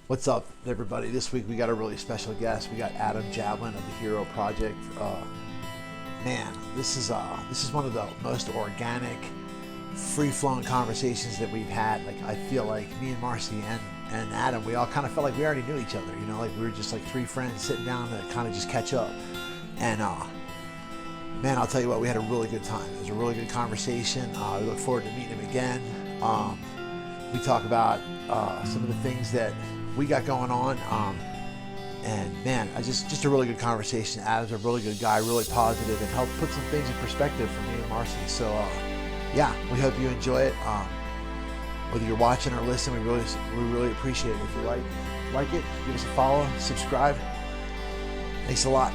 What's up, everybody? This week we got a really special guest. We got Adam Jablin of the Hero Project. Man, this is one of the most organic, free-flowing conversations that we've had. Like, I feel like me and Marcy and Adam, we all kind of felt like we already knew each other. You know, like we were just like three friends sitting down to kind of just catch up. And man, I'll tell you what, we had a really good time. It was a really good conversation. We look forward to meeting him again. We talk about some of the things that we got going on, and man, just a really good conversation. Adam's a really good guy, really positive, and helped put some things in perspective for me and Marcy. So yeah, we hope you enjoy it. Whether you're watching or listening, we really appreciate it. If you like it, give us a follow, subscribe. Thanks a lot.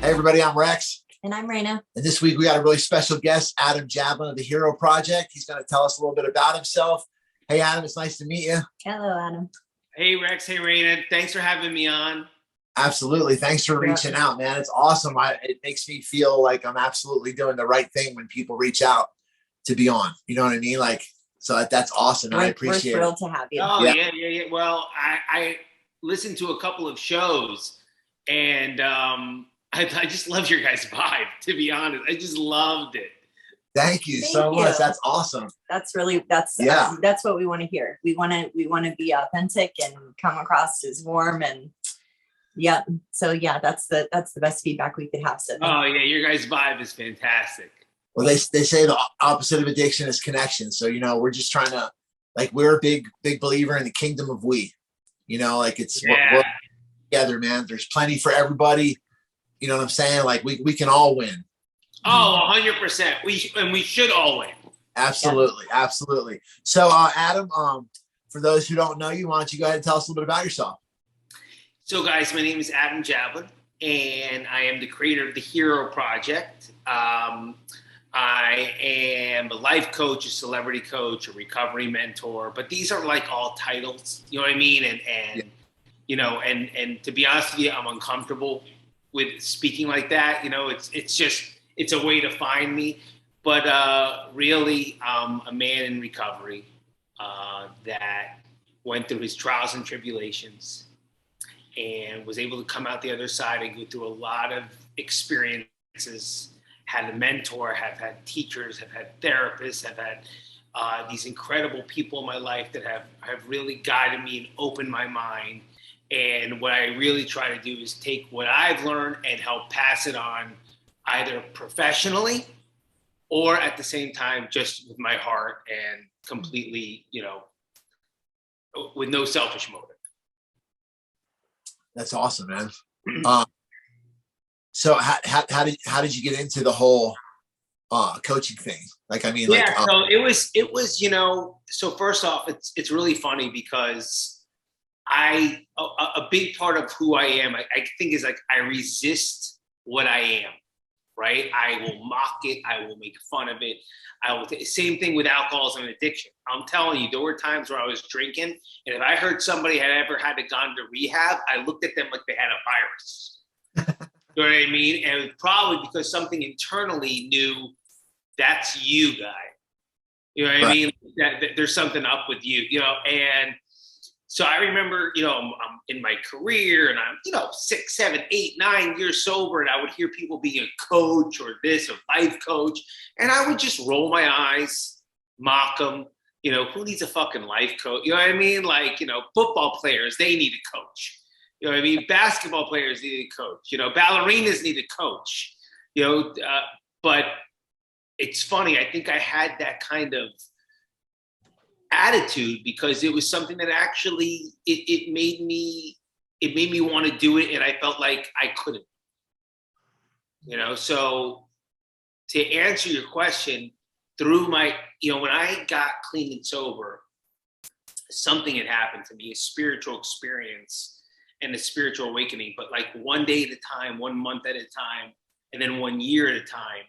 Hey everybody, I'm Rex. And I'm Reina. And this week we got a really special guest, Adam Jablin of the Hero Project. He's going to tell us a little bit about himself. Hey Adam, it's nice to meet you. Hello, Adam. Hey Rex, hey Reina, thanks for having me on. Absolutely, thanks for reaching out, man. It's awesome. It makes me feel like I'm absolutely doing the right thing when people reach out to be on. You know what I mean? Like, so that's awesome. I appreciate it. We're thrilled to have you. Oh yeah. Well, I listened to a couple of shows, and I just love your guys' vibe. To be honest, I just loved it. Thank you so much. That's awesome. That's what we want to hear. We want to be authentic and come across as warm, and yeah. So yeah, that's the best feedback we could have. So oh yeah, your guys' vibe is fantastic. Well, they say the opposite of addiction is connection. So, you know, we're just trying to, like, we're a big believer in the kingdom of we. You know, like we're together, man. There's plenty for everybody. You know what I'm saying? Like we can all win. Oh, 100%. We should all win. Absolutely. Yeah. Absolutely. So, Adam, for those who don't know you, why don't you go ahead and tell us a little bit about yourself? So, guys, my name is Adam Jablin, and I am the creator of the Hero Project. I am a life coach, a celebrity coach, a recovery mentor, but these are like all titles, you know what I mean? And yeah. You know, and to be honest with you, I'm uncomfortable with speaking like that. You know, it's a way to find me, but really, a man in recovery that went through his trials and tribulations and was able to come out the other side and go through a lot of experiences, had a mentor, have had teachers, have had therapists, have had these incredible people in my life that have really guided me and opened my mind. And what I really try to do is take what I've learned and help pass it on, either professionally or at the same time, just with my heart and completely, you know, with no selfish motive. That's awesome, man. So how did you get into the whole coaching thing? Like, I mean, yeah, so it was, you know, so first off, it's really funny because a big part of who I am, I think is like, I resist what I am. Right? I will mock it. I will make fun of it. Same thing with alcoholism and addiction. I'm telling you, there were times where I was drinking, and if I heard somebody had ever had gone to rehab, I looked at them like they had a virus. You know what I mean? And it was probably because something internally knew that's you, guy. You know what I mean? That there's something up with you, you know? And so I remember, you know, I'm in my career and I'm, you know, 6, 7, 8, 9 years sober, and I would hear people being a coach or this, a life coach, and I would just roll my eyes, mock them. You know, who needs a fucking life coach? You know what I mean? Like, you know, football players, they need a coach. You know what I mean? Basketball players need a coach. You know, ballerinas need a coach. You know, but it's funny. I think I had that kind of attitude because it was something that actually it made me want to do it, and I felt like I couldn't. You know, so to answer your question, through my, you know, when I got clean and sober, something had happened to me, a spiritual experience and a spiritual awakening, but like one day at a time, 1 month at a time, and then 1 year at a time.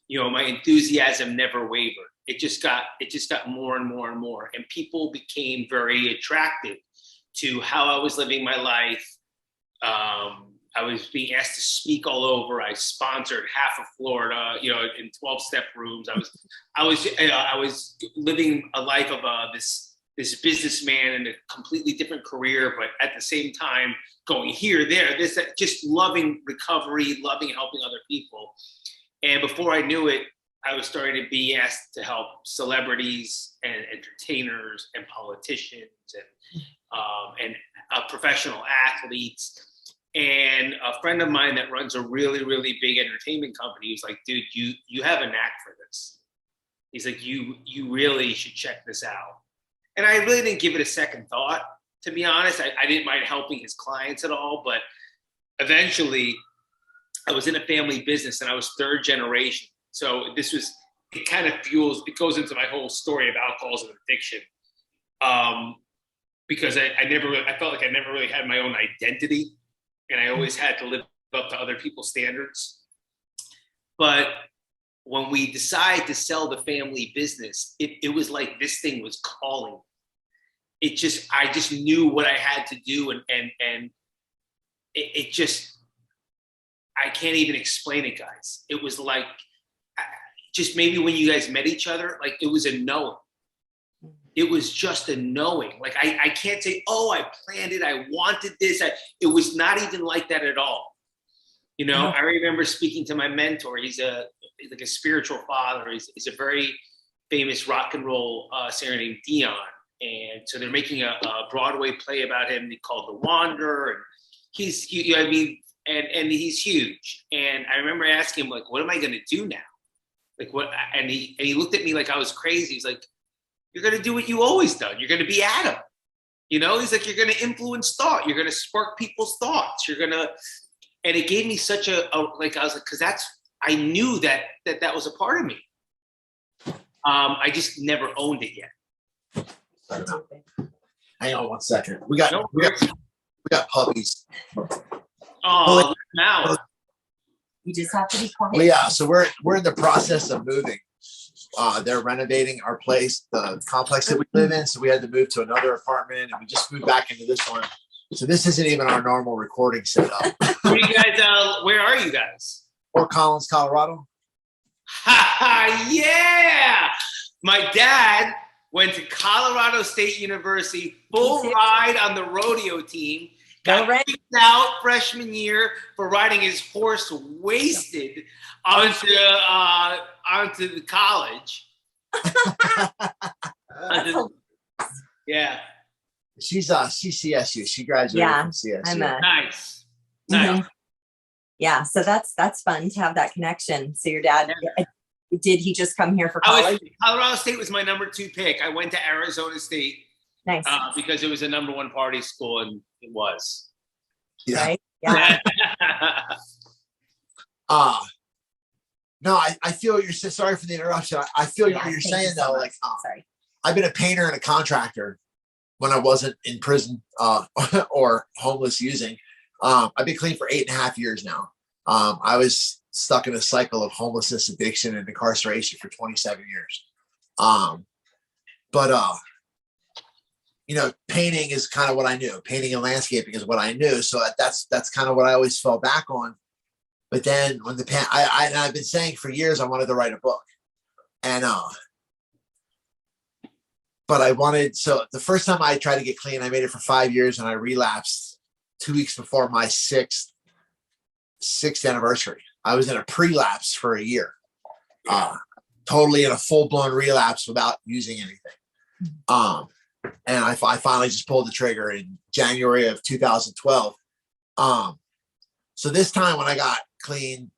You know, my enthusiasm never wavered. It just got more and more and more. And people became very attracted to how I was living my life. I was being asked to speak all over. I sponsored half of Florida, you know, in 12-step rooms. I was living a life of this this businessman in a completely different career, but at the same time going here, there, this, that, just loving recovery, loving helping other people. And before I knew it, I was starting to be asked to help celebrities and entertainers and politicians and professional athletes. And a friend of mine that runs a really, really big entertainment company was like, dude, you have a knack for this. He's like, you really should check this out. And I really didn't give it a second thought, to be honest. I didn't mind helping his clients at all, but eventually I was in a family business and I was third generation. So it kind of it goes into my whole story of alcoholism and addiction. Because I felt like I never really had my own identity, and I always had to live up to other people's standards. But when we decided to sell the family business, it was like this thing was calling. I just knew what I had to do, and it just, I can't even explain it, guys. It was like, just maybe when you guys met each other, like it was a knowing. It was just a knowing. Like I can't say, oh, I planned it, I wanted this. It was not even like that at all. You know, I remember speaking to my mentor. He's like a spiritual father. He's a very famous rock and roll singer named Dion. And so they're making a Broadway play about him called The Wanderer. And he's huge. And I remember asking him, like, what am I going to do now? Like what? And he looked at me like I was crazy. He's like, you're going to do what you always done. You're going to be Adam. You know, he's like, you're going to influence thought. You're going to spark people's thoughts. You're going to, and it gave me such like, I was like, cause I knew that was a part of me. I just never owned it yet. Hang on 1 second. We got puppies. Oh, now. You just have to be quiet. Well, yeah, so we're in the process of moving. They're renovating our place, the complex that we live in. So we had to move to another apartment, and we just moved back into this one. So this isn't even our normal recording setup. Where are you guys? Fort Collins, Colorado. Yeah. My dad went to Colorado State University, full ride on the rodeo team. Got kicked out freshman year for riding his horse wasted onto the college. Yeah. She's CCSU. She graduated from CSU. Nice. Mm-hmm. Yeah, so that's fun to have that connection. So your dad, did he just come here for college? Colorado State was my number 2 pick. I went to Arizona State. Nice. Because it was a number 1 party school, and it was. Yeah. Right? Yeah. No, I feel what you're saying. Sorry for the interruption. I feel what you're saying though. Like, sorry. I've been a painter and a contractor when I wasn't in prison or homeless using. I've been clean for 8.5 years now. I was stuck in a cycle of homelessness, addiction, and incarceration for 27 years. You know, painting is kind of what I knew. Painting and landscaping is what I knew. So that's kind of what I always fell back on. But then when I've been saying for years I wanted to write a book, and so the first time I tried to get clean, I made it for 5 years, and I relapsed 2 weeks before my sixth anniversary. I was in a pre-lapse for a year, totally in a full-blown relapse without using anything. And I finally just pulled the trigger in January of 2012. So this time when I got clean,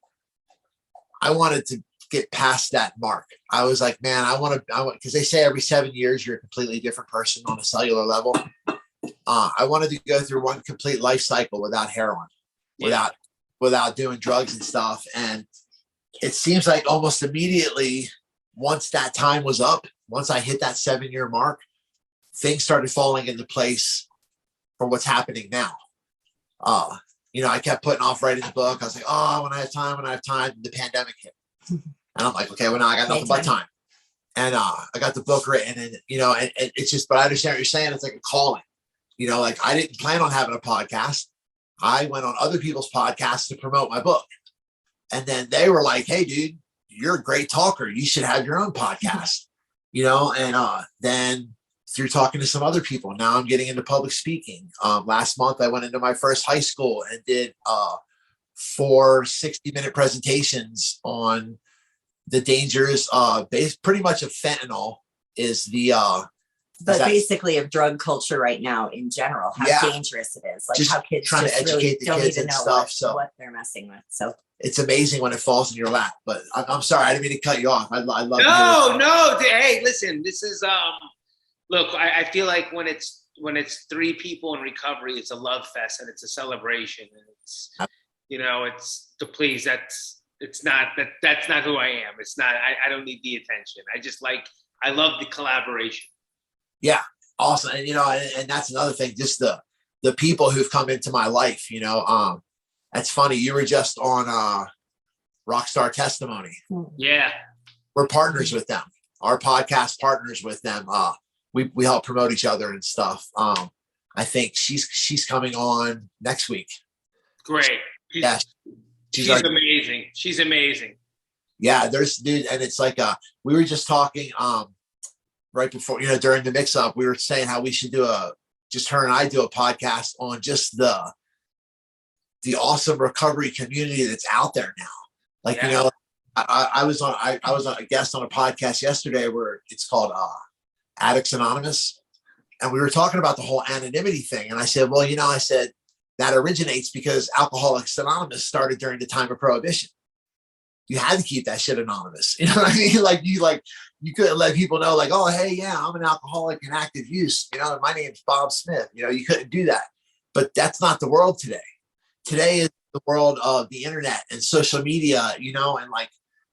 I wanted to get past that mark. I was like, man, I want because they say every 7 years you're a completely different person on a cellular level. I wanted to go through one complete life cycle without heroin, without doing drugs and stuff. And it seems like almost immediately, once that time was up, once I hit that 7-year mark, things started falling into place for what's happening now. You know, I kept putting off writing the book. I was like, oh, when I have time, the pandemic hit. And I'm like, okay, well, now I got nothing but time. And I got the book written, and, you know, and it's just, but I understand what you're saying. It's like a calling, you know, like I didn't plan on having a podcast. I went on other people's podcasts to promote my book. And then they were like, hey, dude, you're a great talker. You should have your own podcast, you know? And then through talking to some other people. Now I'm getting into public speaking. Last month I went into my first high school and did 4 60-minute presentations on the dangers, pretty much of fentanyl is the but basically of drug culture right now in general, how dangerous it is, like just how kids trying just to educate really the don't kids even and know stuff. what they're messing with. So it's amazing when it falls in your lap. But I'm sorry, I didn't mean to cut you off. I love no. Hey, listen, this is look, I feel like when it's 3 people in recovery, it's a love fest and it's a celebration, and it's it's to please. That's not who I am. It's not. I don't need the attention. I love the collaboration. Yeah, awesome. And and that's another thing. Just the people who've come into my life. That's funny. You were just on Rockstar Testimony. Yeah, we're partners with them. Our podcast partners with them. We help promote each other and stuff. I think she's coming on next week. Great. She's amazing. She's amazing. Yeah, dude, and it's like we were just talking right before, during the mix up, we were saying how we should do just her and I do a podcast on just the awesome recovery community that's out there now. Like, I was on a guest on a podcast yesterday where it's called Addicts Anonymous. And we were talking about the whole anonymity thing. And I said, well, I said that originates because Alcoholics Anonymous started during the time of Prohibition. You had to keep that shit anonymous. You know what I mean? You couldn't let people know, like, oh, hey, yeah, I'm an alcoholic in active use. My name's Bob Smith. You couldn't do that. But that's not the world today. Today is the world of the internet and social media, and like,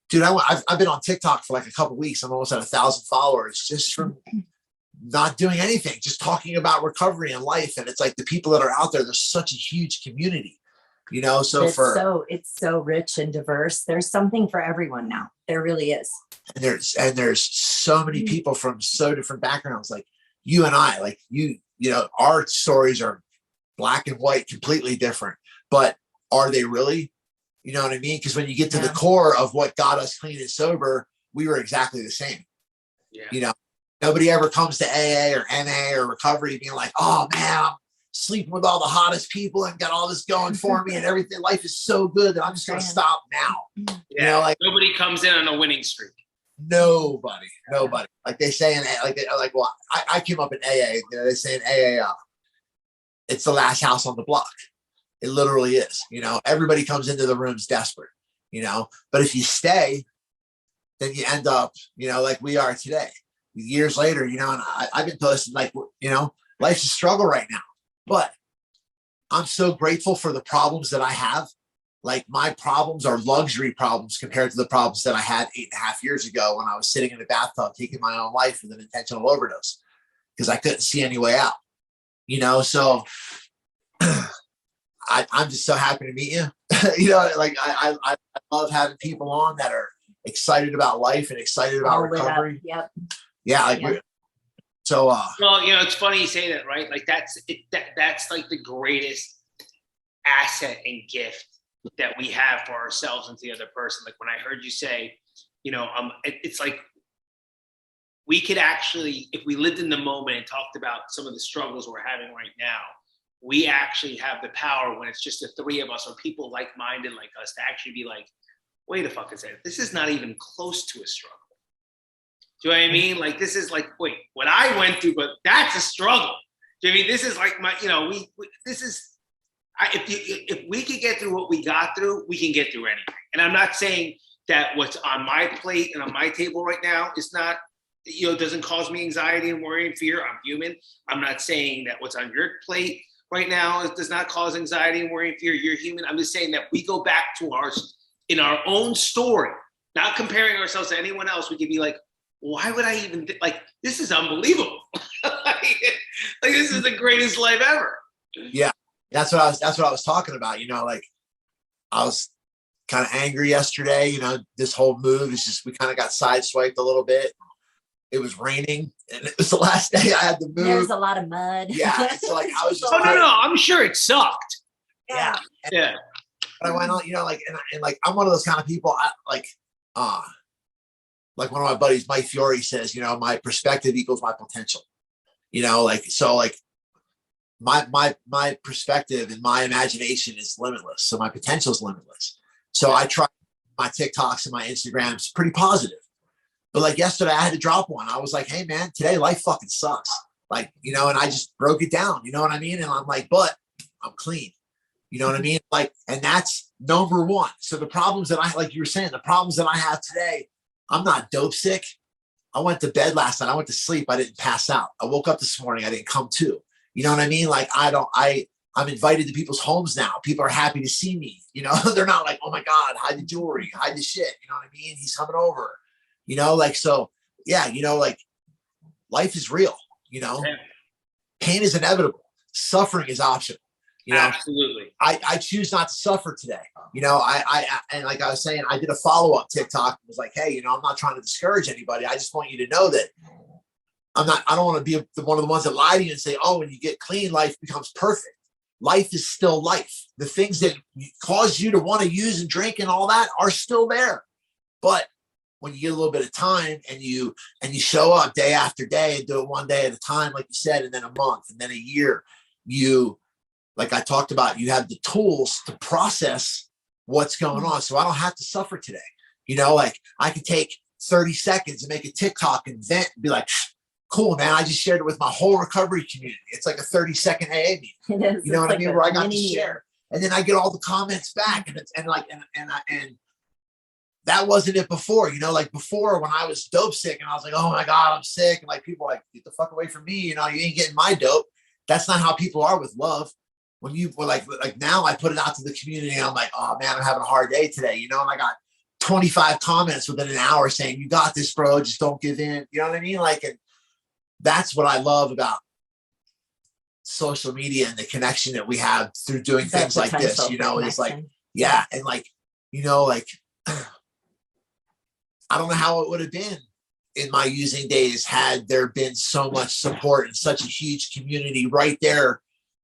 dude, I've been on TikTok for like a couple of weeks. I'm almost at 1,000 followers just from not doing anything, just talking about recovery and life. And it's like the people that are out there, there's such a huge community. It's so rich and diverse. There's something for everyone now. There really is. And there's so many people from so different backgrounds, like you and I, like our stories are black and white, completely different, but are they really? You know what I mean? Because when you get to the core of what got us clean and sober, we were exactly the same. Yeah. Nobody ever comes to AA or NA or recovery being like, oh man, I'm sleeping with all the hottest people and got all this going for me and everything. Life is so good that I'm just going to stop now. Yeah. Nobody comes in on a winning streak. Nobody. Like they say in well, I came up in AA. They say in AA, it's the last house on the block. It literally is. Everybody comes into the rooms desperate. But if you stay, then you end up, like we are today. Years later, and I've been posting like, life's a struggle right now. But I'm so grateful for the problems that I have. Like my problems are luxury problems compared to the problems that I had 8.5 years ago when I was sitting in a bathtub taking my own life with an intentional overdose because I couldn't see any way out. So I'm just so happy to meet you. I love having people on that are excited about life and excited about recovery. Yep. Yeah. So, well, it's funny you say that, right? Like that's like the greatest asset and gift that we have for ourselves and to the other person. Like when I heard you say, it's like we could actually, if we lived in the moment and talked about some of the struggles we're having right now, we actually have the power when it's just the 3 of us or people like-minded like us to actually be like, wait a fucking second, this is not even close to a struggle. Do you know what I mean? Like, this is like, wait, what I went through, but that's a struggle. Do you know what I mean? This is like my, if we could get through what we got through, we can get through anything. And I'm not saying that what's on my plate and on my table right now is not, doesn't cause me anxiety and worry and fear. I'm human. I'm not saying that what's on your plate right now does not cause anxiety and worry and fear. You're human. I'm just saying that we go back to in our own story, not comparing ourselves to anyone else. We can be like, why would I even this is unbelievable. like this is the greatest life ever. Yeah. That's what I was talking about. Like I was kind of angry yesterday, this whole move is just, we kind of got sideswiped a little bit. It was raining and it was the last day I had to move. There's a lot of mud. Yeah. So like I was just no, I'm sure it sucked. Yeah. Yeah. But I went on, and I'm one of those kind of people. Like one of my buddies, Mike Fiore, says, my perspective equals my potential. you know, like, so like my perspective and my imagination is limitless. So my potential is limitless. So I try my TikToks and my Instagrams pretty positive. But like yesterday, I had to drop one. I was like, hey man, today life fucking sucks. Like, you know, and I just broke it down, you know what I mean? And I'm like, but I'm clean. You know what I mean? Like, and that's number one. So the problems that like you were saying, the problems that I have today, I'm not dope sick. I went to bed last night. I went to sleep. I didn't pass out. I woke up this morning. I didn't come to. You know what I mean? Like, I'm invited to people's homes now. People are happy to see me. You know, they're not like, oh my God, hide the jewelry, hide the shit. You know what I mean? He's coming over. You know, like, so yeah, you know, like life is real, you know, pain is inevitable. Suffering is optional. You know, absolutely. I choose not to suffer today. You know, and like I was saying, I did a follow-up TikTok. It was like, hey, you know, I'm not trying to discourage anybody. I just want you to know that I don't want to be one of the ones that lie to you and say, oh, when you get clean, life becomes perfect. Life is still life. The things that cause you to want to use and drink and all that are still there. But when you get a little bit of time and you show up day after day and do it one day at a time, like you said, and then a month and then a year, like I talked about, you have the tools to process what's going on. So I don't have to suffer today. You know, like I can take 30 seconds and make a TikTok and vent and be like, cool, man, I just shared it with my whole recovery community. It's like a 30-second AA meeting. It is. You know what I mean? Where I got to mini share. And then I get all the comments back. And that wasn't it before, you know, like before when I was dope sick and I was like, oh my God, I'm sick. And like people were like, get the fuck away from me. You know, you ain't getting my dope. That's not how people are with love. When you were like now I put it out to the community and I'm like, oh man, I'm having a hard day today. You know, and I got 25 comments within an hour saying, you got this, bro. Just don't give in. You know what I mean? Like, and that's what I love about social media and the connection that we have through doing things like this, you know, it's like, yeah. And like, you know, like, I don't know how it would have been in my using days had there been so much support and such a huge community right there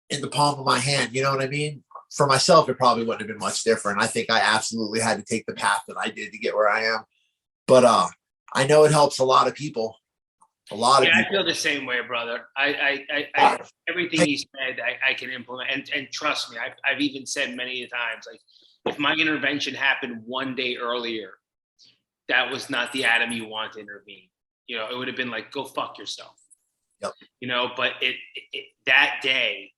in the palm of my hand. You know what I mean? For myself, it probably wouldn't have been much different. I think I absolutely had to take the path that I did to get where I am. But I know it helps a lot of people. A lot of people. I feel the same way, brother. I everything you said, I can implement. And trust me, I've even said many times, like, if my intervention happened one day earlier, that was not the Adam you want to intervene. You know, it would have been like, go fuck yourself. Yep. You know, but that day,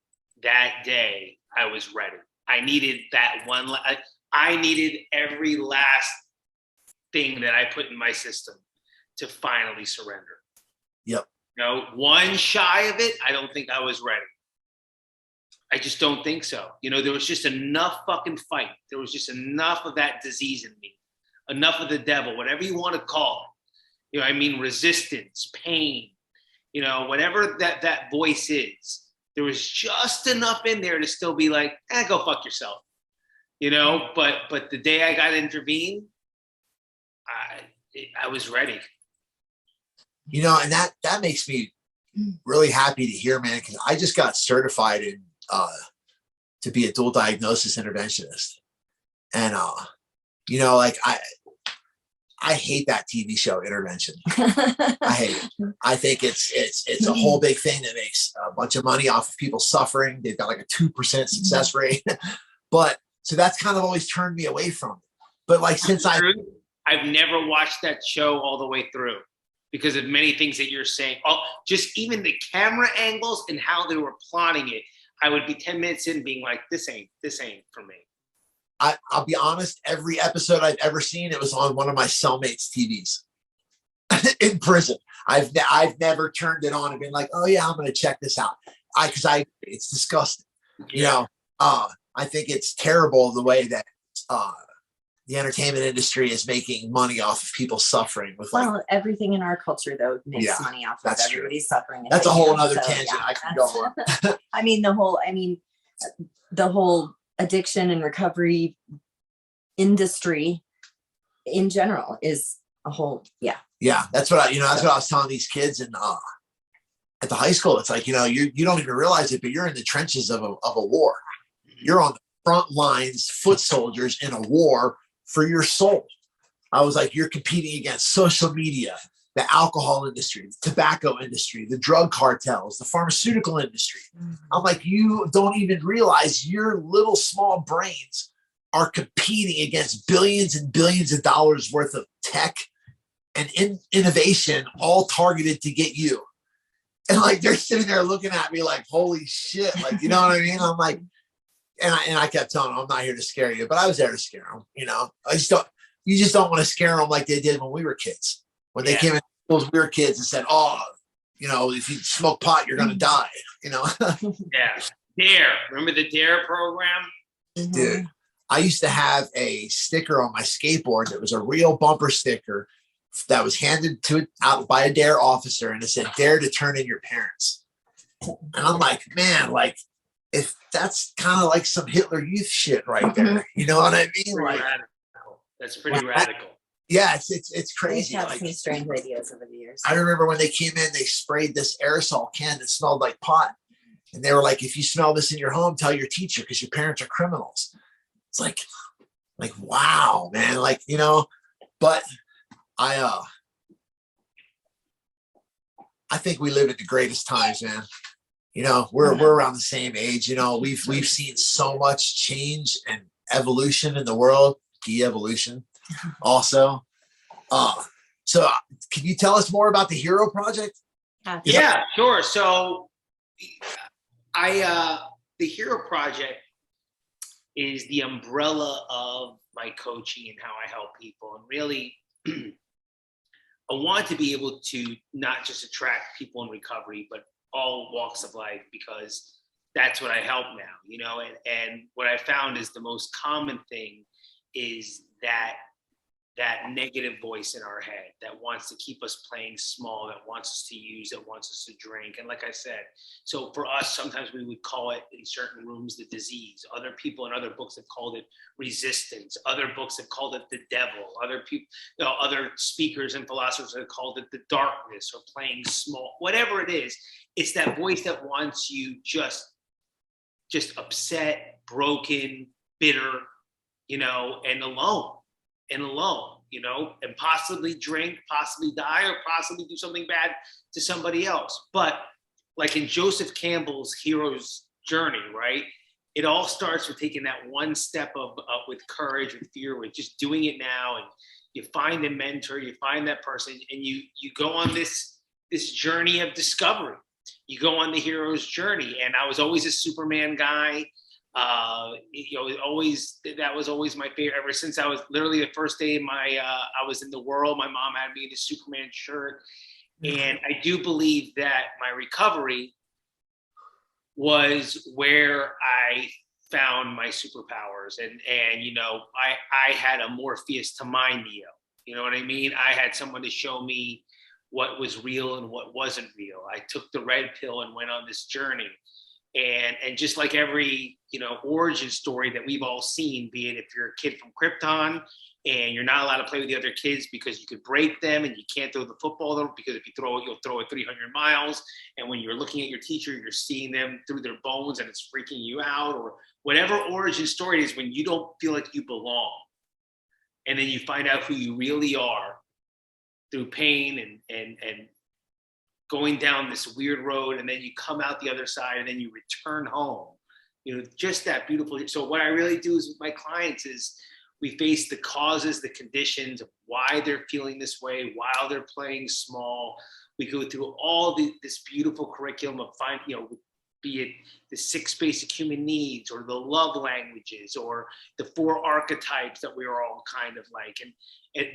I was ready. I needed that one. I needed every last thing that I put in my system to finally surrender. Yep. You know, one shy of it, I don't think I was ready. I just don't think so. You know, there was just enough fucking fight. There was just enough of that disease in me, enough of the devil, whatever you want to call it. You know, I mean, resistance, pain, you know, whatever that voice is, there was just enough in there to still be like, go fuck yourself. You know, but the day I got intervened, I was ready. You know, and that makes me really happy to hear, man, because I just got certified in to be a dual diagnosis interventionist. And you know, like I hate that TV show Intervention. I hate it. I think it's a whole big thing that makes a bunch of money off of people suffering. They've got like a 2% success rate. But so that's kind of always turned me away from it. But like since I've never watched that show all the way through because of many things that you're saying. Oh, just even the camera angles and how they were plotting it. I would be 10 minutes in being like, this ain't for me. I'll be honest, every episode I've ever seen, it was on one of my cellmates' TVs in prison. I've never turned it on and been like, oh yeah, I'm going to check this out. It's disgusting. You know, I think it's terrible the way that the entertainment industry is making money off of people suffering with everything in our culture though makes money off of everybody's suffering. That's a whole other tangent I can go on. I mean, the whole addiction and recovery industry in general is a whole, that's what I was telling these kids and at the high school. It's like, you know, you don't even realize it, but you're in the trenches of a war. You're on the front lines, foot soldiers in a war for your soul. I was like, you're competing against social media, the alcohol industry, the tobacco industry, the drug cartels, the pharmaceutical industry. I'm like, you don't even realize your little small brains are competing against billions and billions of dollars worth of tech and innovation, all targeted to get you. And like, they're sitting there looking at me like, holy shit. Like, you know what I mean? I'm like, and I kept telling them, I'm not here to scare you, but I was there to scare them. You know, you just don't want to scare them like they did when we were kids. When they came in, those we were kids and said, oh, you know, if you smoke pot, you're going to die, you know? Yeah. DARE. Remember the DARE program? Dude, I used to have a sticker on my skateboard that was a real bumper sticker that was handed out by a DARE officer, and it said, dare to turn in your parents. And I'm like, man, like, if that's kind of like some Hitler Youth shit right there, you know what I mean? Like, radical. That's pretty radical. Yeah, it's crazy. We've had some strange ideas over the years. I remember when they came in, they sprayed this aerosol can that smelled like pot. And they were like, if you smell this in your home, tell your teacher because your parents are criminals. It's like, wow, man. Like, you know, but I think we live at the greatest times, man. You know, we're around the same age. You know, we've seen so much change and evolution in the world, de-evolution also. So can you tell us more about the Hero Project? Yeah, sure. So the Hero Project is the umbrella of my coaching and how I help people. And really, I want to be able to not just attract people in recovery, but all walks of life, because that's what I help now, you know, and what I found is the most common thing is that negative voice in our head that wants to keep us playing small, that wants us to use, that wants us to drink. And like I said, so for us, sometimes we would call it in certain rooms the disease. Other people in other books have called it resistance. Other books have called it the devil. Other people, you know, other speakers and philosophers have called it the darkness or playing small. Whatever it is, it's that voice that wants you just upset, broken, bitter, you know, and alone, you know, and possibly drink, possibly die, or possibly do something bad to somebody else. But like in Joseph Campbell's hero's journey, right? It all starts with taking that one step up with courage and fear, with just doing it now. And you find a mentor, you find that person, and you go on this journey of discovery. You go on the hero's journey. And I was always a Superman guy. You know, that was always my favorite. Ever since I was literally the first day I was in the world, my mom had me in a Superman shirt. And I do believe that my recovery was where I found my superpowers. And you know, I had a Morpheus to my Neo. You know what I mean? I had someone to show me what was real and what wasn't real. I took the red pill and went on this journey. And just like every, you know, origin story that we've all seen, be it if you're a kid from Krypton and you're not allowed to play with the other kids because you could break them, and you can't throw the football though, because if you throw it, you'll throw it 300 miles. And when you're looking at your teacher, you're seeing them through their bones and it's freaking you out, or whatever origin story is, when you don't feel like you belong. And then you find out who you really are through pain and going down this weird road, and then you come out the other side, and then you return home. You know, just that beautiful. So what I really do is with my clients is we face the causes, the conditions of why they're feeling this way, while they're playing small. We go through all this beautiful curriculum of you know, be it the 6 basic human needs, or the love languages, or the 4 archetypes that we are all kind of like, and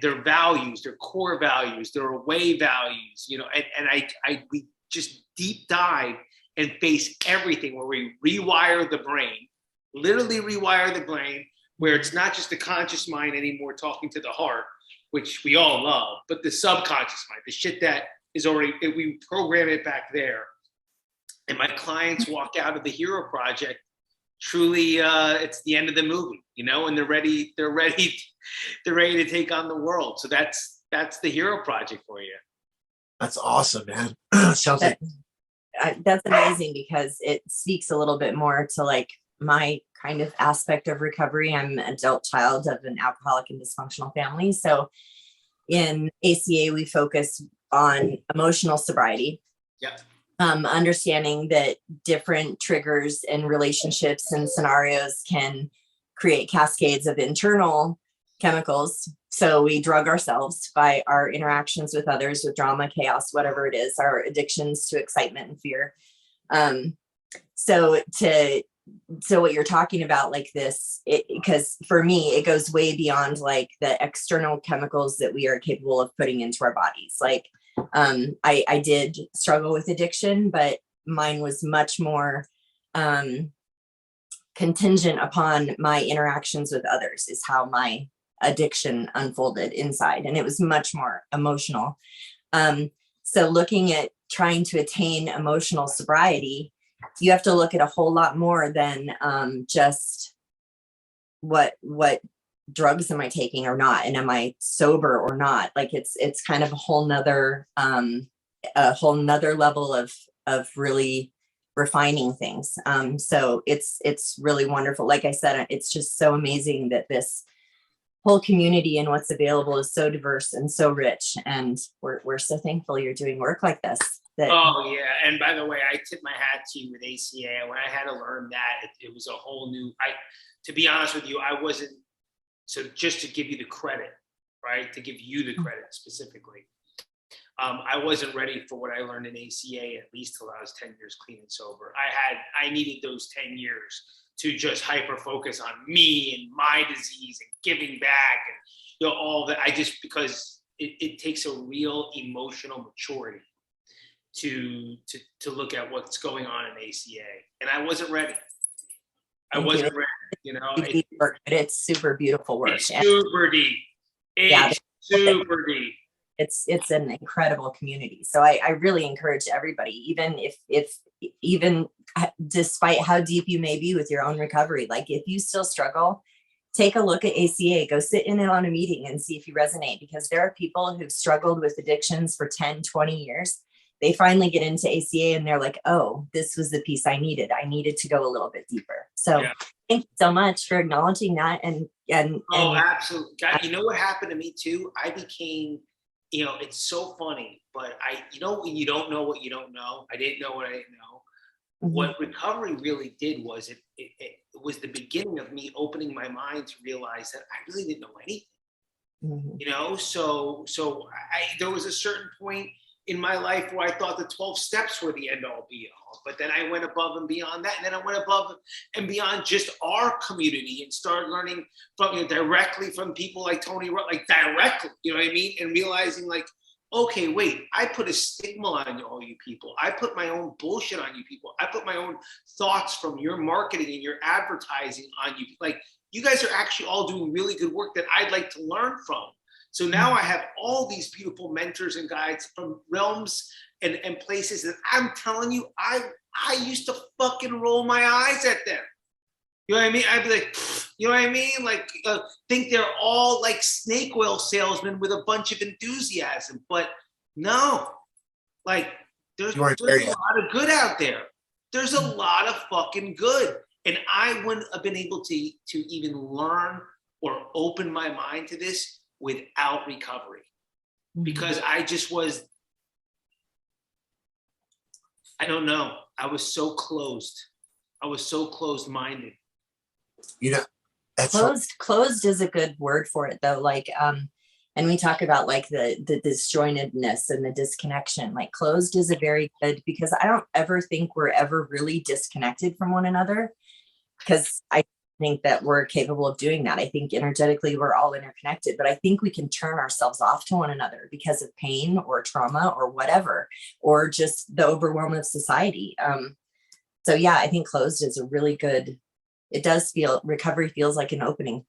their values, their core values, their away values, you know, and we just deep dive and face everything, where we rewire the brain, literally rewire the brain, where it's not just the conscious mind anymore talking to the heart, which we all love, but the subconscious mind, the shit that is already, we program it back there. And my clients walk out of the Hero Project truly, it's the end of the movie, you know, and they're ready to take on the world. So that's the Hero Project for you. That's awesome, man. Sounds like that's amazing, because it speaks a little bit more to like my kind of aspect of recovery. I'm an adult child of an alcoholic and dysfunctional family. So in ACA, we focus on emotional sobriety. Yeah. Understanding that different triggers and relationships and scenarios can create cascades of internal chemicals. So we drug ourselves by our interactions with others, with drama, chaos, whatever it is, our addictions to excitement and fear. So what you're talking about, like this, because for me, it goes way beyond like the external chemicals that we are capable of putting into our bodies. Like, I did struggle with addiction, but mine was much more contingent upon my interactions with others, is how my addiction unfolded inside. And it was much more emotional. So looking at trying to attain emotional sobriety, you have to look at a whole lot more than just what drugs am I taking or not, and am I sober or not. Like it's kind of a whole nother level of really refining things. So it's really wonderful. Like I said, it's just so amazing that this whole community and what's available is so diverse and so rich, and we're so thankful you're doing work like this. Oh yeah, and by the way, I tip my hat to you with ACA. When I had to learn that, it was a whole new. To be honest with you, I wasn't. So just to give you the credit, right? To give you the credit specifically, I wasn't ready for what I learned in ACA, at least till I was 10 years clean and sober. I needed those 10 years to just hyper focus on me and my disease and giving back and all that. Because it takes a real emotional maturity to look at what's going on in ACA, and I wasn't ready. I wasn't ready. It's super beautiful work. It's super deep. It's super deep. It's an incredible community. So I really encourage everybody, even despite how deep you may be with your own recovery, like if you still struggle, take a look at ACA, go sit in on a meeting and see if you resonate, because there are people who've struggled with addictions for 10, 20 years. They finally get into ACA and they're like, oh, this was the piece I needed. I needed to go a little bit deeper. So thank you so much for acknowledging that. And absolutely. God, you know what happened to me too? I became, it's so funny, but when you don't know what you don't know, I didn't know what I didn't know. Mm-hmm. What recovery really did was it was the beginning of me opening my mind to realize that I really didn't know anything. Mm-hmm. So there was a certain point in my life where I thought the 12 steps were the end all be all, but then I went above and beyond that. And then I went above and beyond just our community and started learning from directly from people like Tony, like directly, you know what I mean? And realizing like, okay, wait, I put a stigma on all you people. I put my own bullshit on you people. I put my own thoughts from your marketing and your advertising on you. Like you guys are actually all doing really good work that I'd like to learn from. So now I have all these beautiful mentors and guides from realms and places that I'm telling you, I used to fucking roll my eyes at them. You know what I mean? I'd be like, you know what I mean? Like, think they're all like snake oil salesmen with a bunch of enthusiasm. But no, like there's a lot of good out there. There's a lot of fucking good. And I wouldn't have been able to even learn or open my mind to this without recovery, because I just was, I don't know. I was so closed. I was so closed-minded. Closed is a good word for it though. Like, and we talk about like the disjointedness and the disconnection. Like closed is a very good, because I don't ever think we're ever really disconnected from one another, because I think that we're capable of doing that. I think energetically we're all interconnected, but I think we can turn ourselves off to one another because of pain or trauma or whatever, or just the overwhelm of society. So yeah, I think closed is a really good, it does feel, recovery feels like an opening.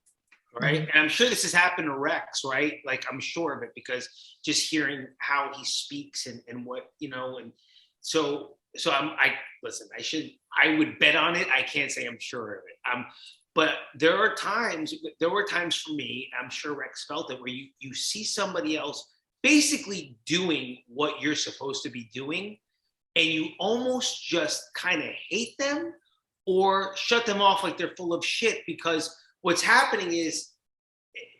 Right. And I'm sure this has happened to Rex, right? Like I'm sure of it, because just hearing how he speaks and what, and so I would bet on it. I can't say I'm sure of it. But there were times for me, I'm sure Rex felt it, where you see somebody else basically doing what you're supposed to be doing, and you almost just kind of hate them or shut them off like they're full of shit, because what's happening is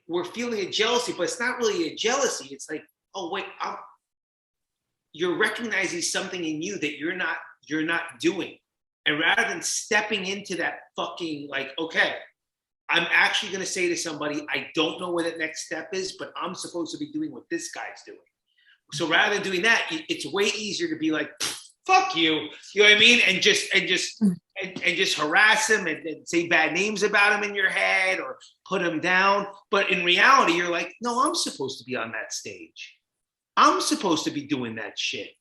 we're feeling a jealousy, but it's not really a jealousy. It's like, oh wait, you're recognizing something in you that you're not doing. And rather than stepping into that fucking like, okay, I'm actually going to say to somebody, I don't know what the next step is, but I'm supposed to be doing what this guy's doing. So rather than doing that, it's way easier to be like, fuck you. You know what I mean? And just harass him and say bad names about him in your head or put him down. But in reality, you're like, no, I'm supposed to be on that stage. I'm supposed to be doing that shit.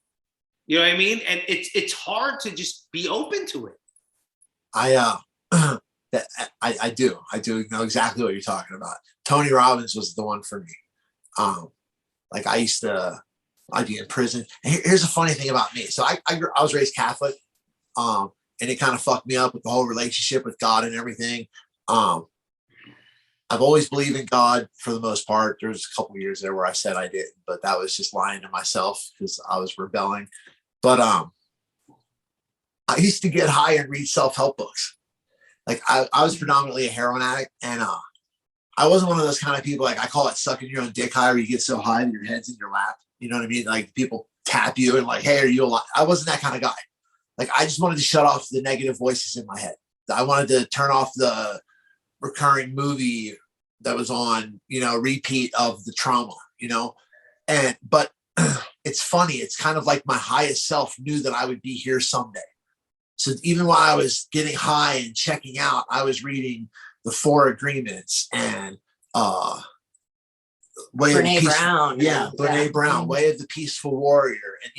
You know what I mean? And it's hard to just be open to it. I do know exactly what you're talking about. Tony Robbins was the one for me. Like I'd be in prison. And here's a funny thing about me. So I was raised Catholic, and it kind of fucked me up with the whole relationship with God and everything. I've always believed in God for the most part. There was a couple of years there where I said I didn't, but that was just lying to myself because I was rebelling. But I used to get high and read self-help books. Like I was predominantly a heroin addict, and I wasn't one of those kind of people, like I call it sucking your own dick high, where you get so high that your head's in your lap. You know what I mean? Like people tap you and like, hey, are you alive? I wasn't that kind of guy. Like I just wanted to shut off the negative voices in my head. I wanted to turn off the recurring movie that was on, repeat of the trauma, but it's funny. It's kind of like my highest self knew that I would be here someday. So even while I was getting high and checking out, I was reading the 4 Agreements and Brene Brown. Brene Brown, Way of the Peaceful Warrior, and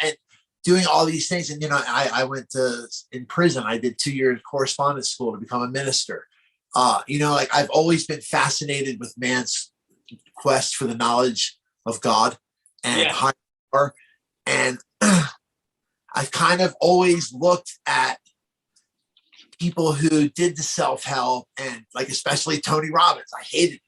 and doing all these things. And I went in prison. I did 2 years correspondence school to become a minister. I've always been fascinated with man's quest for the knowledge of God and higher power. And I've kind of always looked at people who did the self-help and like, especially Tony Robbins. I hated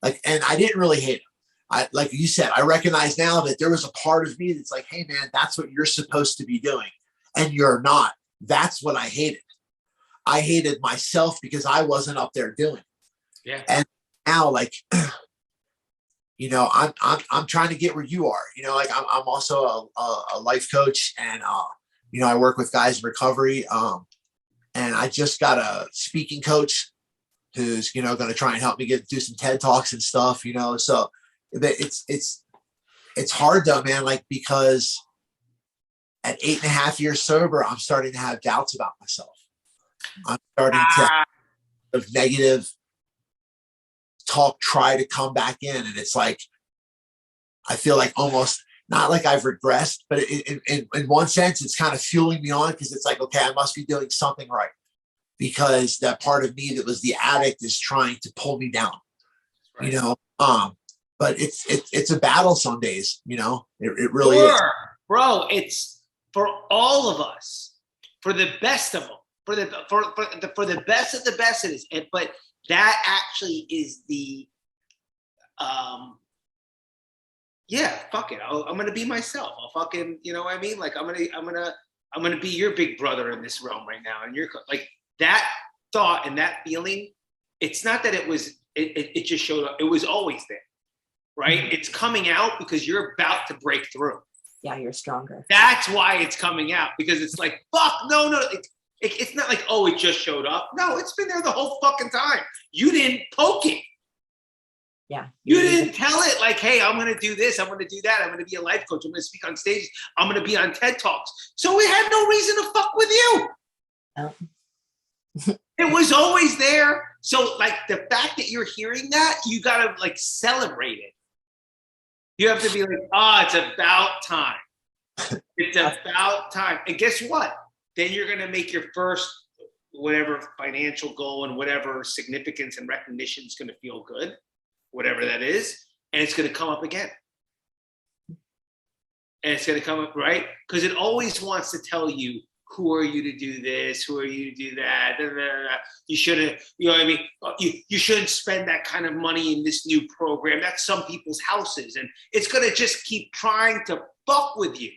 him. And I didn't really hate him. Like you said, I recognize now that there was a part of me that's like, hey man, that's what you're supposed to be doing. And you're not. That's what I hated. I hated myself because I wasn't up there doing it. Yeah. And now, like, I'm trying to get where you are. I'm also a life coach, and I work with guys in recovery. And I just got a speaking coach who's going to try and help me do some TED Talks and stuff. So it's hard though, man. Like because at 8.5 years sober, I'm starting to have doubts about myself. I'm starting to have negative talk try to come back in. And it's like, I feel like almost not like I've regressed, but in one sense, it's kind of fueling me on because it's like, okay, I must be doing something right because that part of me that was the addict is trying to pull me down, right. But it's a battle some days, it really is. Bro, it's for all of us, for the best of them. For the best of the best it is, but that actually is the fuck it. I'm gonna be myself. I'll fucking, you know what I mean? Like I'm gonna be your big brother in this realm right now, and you're like that thought and that feeling. It's not that it just showed up. It was always there, right? Mm-hmm. It's coming out because you're about to break through. Yeah, you're stronger. That's why it's coming out, because it's like fuck no. It's not like, oh, it just showed up. No, it's been there the whole fucking time. You didn't poke it. Yeah. You didn't tell it like, hey, I'm going to do this. I'm going to do that. I'm going to be a life coach. I'm going to speak on stage. I'm going to be on TED Talks. So it had no reason to fuck with you. Oh. It was always there. So like the fact that you're hearing that, you got to like celebrate it. You have to be like, it's about time. It's about time. And guess what? Then you're going to make your first whatever financial goal and whatever significance and recognition is going to feel good, whatever that is. And it's going to come up again. And it's going to come up, right? Because it always wants to tell you, who are you to do this? Who are you to do that? You shouldn't, you know what I mean? You shouldn't spend that kind of money in this new program. That's some people's houses. And it's going to just keep trying to fuck with you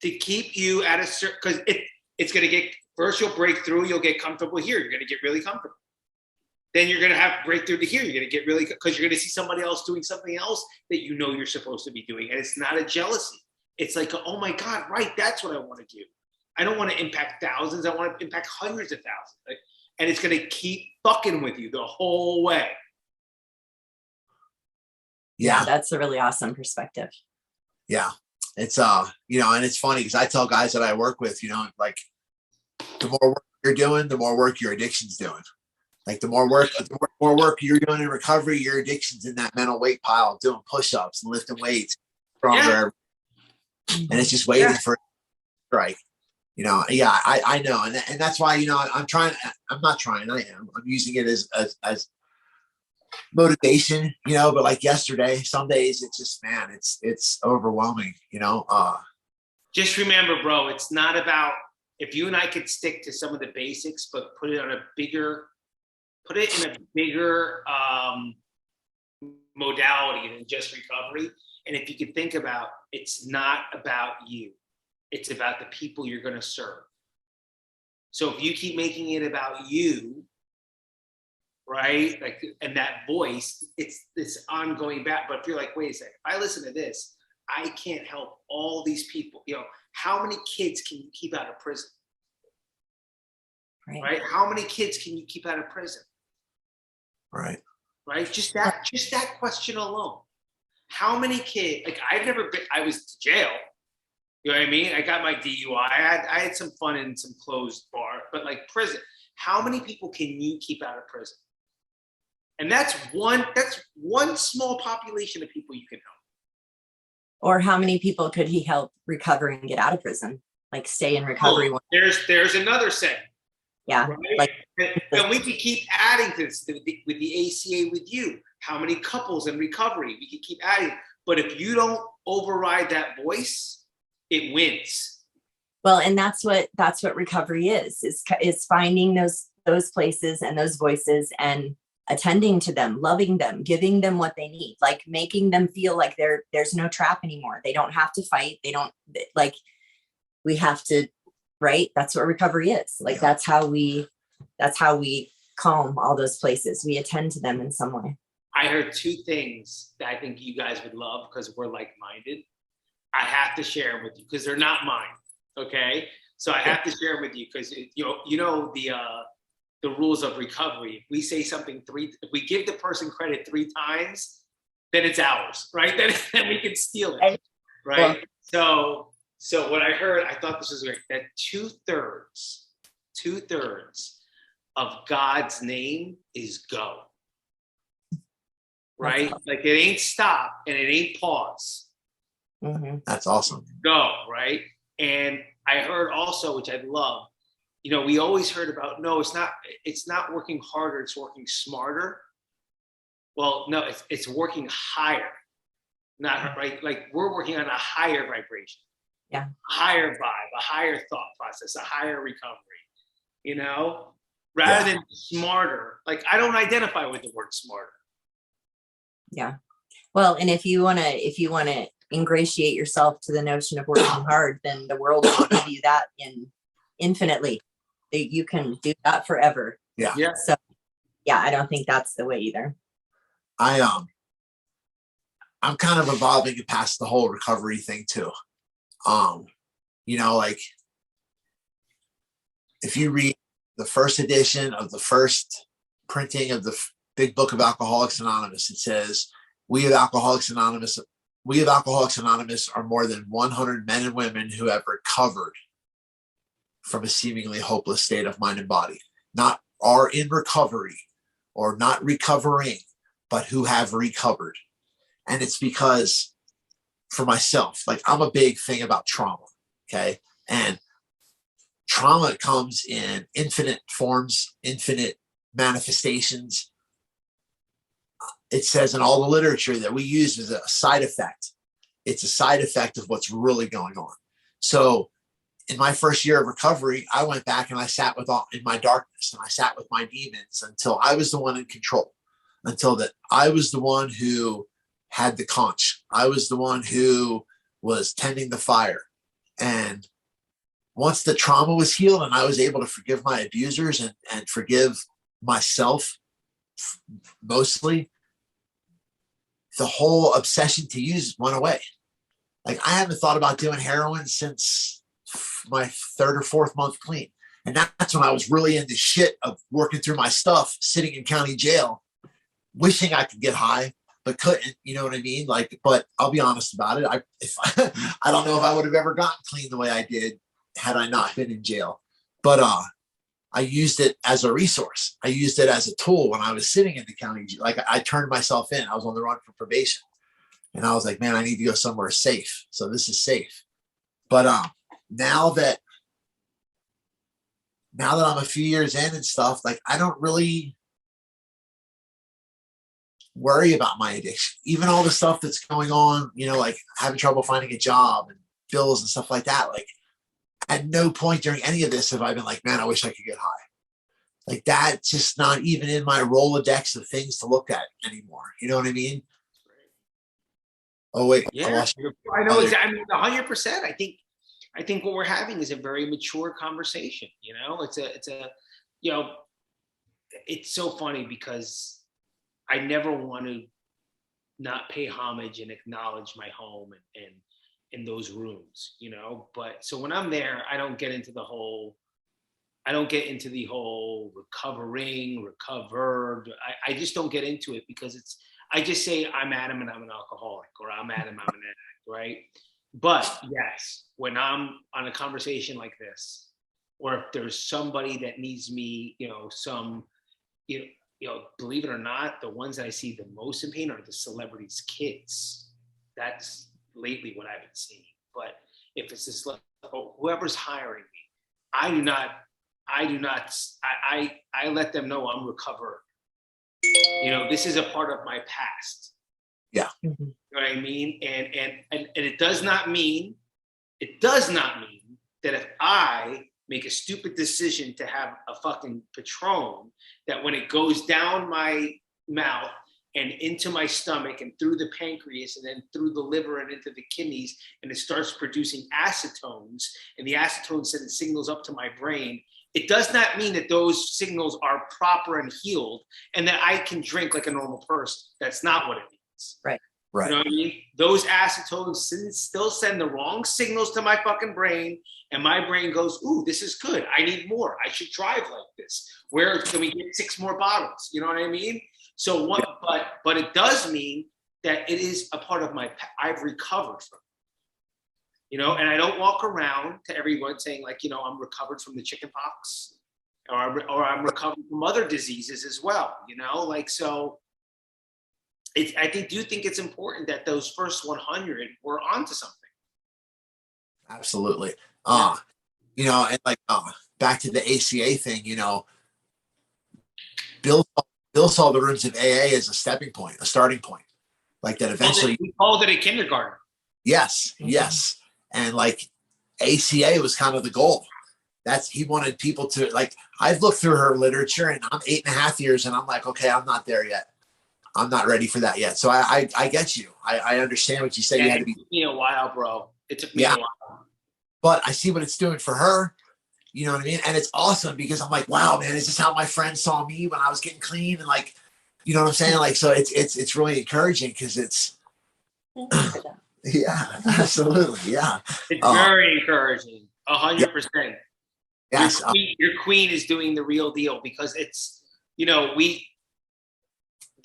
to keep you at a certain, because it's going to get, first you'll break through, you'll get comfortable here. You're going to get really comfortable. Then you're going to have breakthrough to here. You're going to get really, because you're going to see somebody else doing something else that you know you're supposed to be doing. And it's not a jealousy. it's like, oh my God, right, that's what I want to do. I don't want to impact thousands. I want to impact hundreds of thousands. And it's going to keep fucking with you the whole way. Yeah. That's a really awesome perspective. Yeah. It's, you know, and it's funny because I tell guys that I work with, you know, like the more work you're doing, the more work your addiction's doing. Like the more work you're doing in recovery, your addiction's in that mental weight pile, doing push-ups and lifting weights stronger. Yeah. And it's just waiting for it to strike. You know, yeah, I know. And that's why, you know, I'm using it as motivation, you know, but like yesterday, some days it's just, man, it's overwhelming, you know. Just remember, bro, it's not about, if you and I could stick to some of the basics, but put it in a bigger modality than just recovery. And if you could think about, it's not about you. It's about the people you're going to serve. So if you keep making it about you, right? Like, and that voice, it's this ongoing back. But if you're like, wait a second, if I listen to this, I can't help all these people. You know, how many kids can you keep out of prison? Right? How many kids can you keep out of prison? Right. Right? Just that question alone. How many kids? Like, I was to jail. You know what I mean? I got my DUI. I had some fun in some closed bar, but like prison, how many people can you keep out of prison? And that's one small population of people you can help. Or how many people could he help recover and get out of prison? Like stay in recovery. Oh, there's another set. Yeah. Right? Like, and we could keep adding to this with the ACA with you. How many couples in recovery? We could keep adding. But if you don't override that voice, it wins. Well, and that's what recovery is finding those places and those voices and attending to them, loving them, giving them what they need, like making them feel like there's no trap anymore. They don't have to fight. They don't, like, we have to, right? That's what recovery is. Like, yeah. That's how we calm all those places. We attend to them in some way. I heard two things that I think you guys would love because we're like-minded. I have to share them with you because they're not mine. Okay. So I have to share them with you because you know the rules of recovery. If we say something if we give the person credit 3 times, then it's ours, right? Then we can steal it. Right. Yeah. So what I heard, I thought this was great, that 2/3 of God's name is go. Right? Like it ain't stop and it ain't pause. Mm-hmm. That's awesome. Go, right? And I heard also, which I love, you know, we always heard about, no, it's not working harder, it's working smarter. Well, no, it's working higher. Not right, like we're working on a higher vibration. Yeah. A higher vibe, a higher thought process, a higher recovery, you know, rather than smarter. Like I don't identify with the word smarter. Yeah. Well, and if you want to ingratiate yourself to the notion of working hard, then the world will give you that infinitely. You can do that forever. Yeah. Yeah. So yeah, I don't think that's the way either. I'm kind of evolving past the whole recovery thing too. You know, like if you read the first edition of the first printing of the big book of Alcoholics Anonymous, it says, we of Alcoholics Anonymous are more than 100 men and women who have recovered from a seemingly hopeless state of mind and body, not are in recovery or not recovering, but who have recovered. And it's because for myself, like I'm a big thing about trauma. Okay. And trauma comes in infinite forms, infinite manifestations. It says in all the literature that we use as a side effect. It's a side effect of what's really going on. So in my first year of recovery, I went back and I sat in my darkness and I sat with my demons until I was the one in control, until that I was the one who had the conch. I was the one who was tending the fire. And once the trauma was healed and I was able to forgive my abusers and forgive myself mostly, the whole obsession to use went away. Like I haven't thought about doing heroin since my third or fourth month clean. And that's when I was really into shit of working through my stuff, sitting in county jail, wishing I could get high, but couldn't, you know what I mean? Like, but I'll be honest about it. I don't know if I would have ever gotten clean the way I did had I not been in jail. But I used it as a resource. I used it as a tool when I was sitting in the county jail. Like I turned myself in. I was on the run for probation. And I was like, man, I need to go somewhere safe. So this is safe. But now that I'm a few years in and stuff, like I don't really worry about my addiction. Even all the stuff that's going on, you know, like having trouble finding a job and bills and stuff like that. Like at no point during any of this have I been like, man, I wish I could get high. Like that's just not even in my Rolodex of things to look at anymore. You know what I mean? Oh wait, yeah, I know. I mean, 100%. I think what we're having is a very mature conversation. You know, it's a, you know, it's so funny because I never want to not pay homage and acknowledge my home and in those rooms, you know. But so when I'm there, I don't get into the whole recovering, recovered. I just don't get into it because I just say I'm Adam and I'm an alcoholic, or I'm Adam, I'm an addict, right? But yes, when I'm on a conversation like this, or if there's somebody that needs me, you know, believe it or not, the ones that I see the most in pain are the celebrities' kids. That's lately what I've been seeing. But if it's this, whoever's hiring me, I let them know I'm recovered. You know, this is a part of my past. Yeah. You know what I mean? And it does not mean that if I make a stupid decision to have a fucking Patron, that when it goes down my mouth and into my stomach and through the pancreas and then through the liver and into the kidneys, and it starts producing acetones, and the acetones send signals up to my brain, it does not mean that those signals are proper and healed and that I can drink like a normal person. That's not what it means. Right. Right. You know what I mean? Those acetones still send the wrong signals to my fucking brain, and my brain goes, ooh, this is good. I need more. I should drive like this. Where can we get 6 more bottles? You know what I mean? So what, but it does mean that it is a part of I've recovered from it. You know, and I don't walk around to everyone saying like, you know, I'm recovered from the chicken pox, or I'm recovered from other diseases as well, you know, like, so I do think it's important that those first 100 were onto something. Absolutely. Yeah. You know, and like back to the ACA thing, you know, Bill saw the rooms of AA as a stepping point, a starting point. Like that eventually We called it a kindergarten. Yes, yes. And like ACA was kind of the goal. He wanted people to, like, I've looked through her literature and I'm 8.5 years and I'm like, okay, I'm not there yet. I'm not ready for that yet. So I get you. I understand what you said. You had to be. It took me a while, bro. It took me a while. But I see what it's doing for her. You know what I mean? And it's awesome because I'm like, wow, man, is this how my friends saw me when I was getting clean? And like, you know what I'm saying? Like, so it's really encouraging because it's, yeah, absolutely. Yeah. It's very encouraging. 100%. Yes. Your queen is doing the real deal because it's, you know,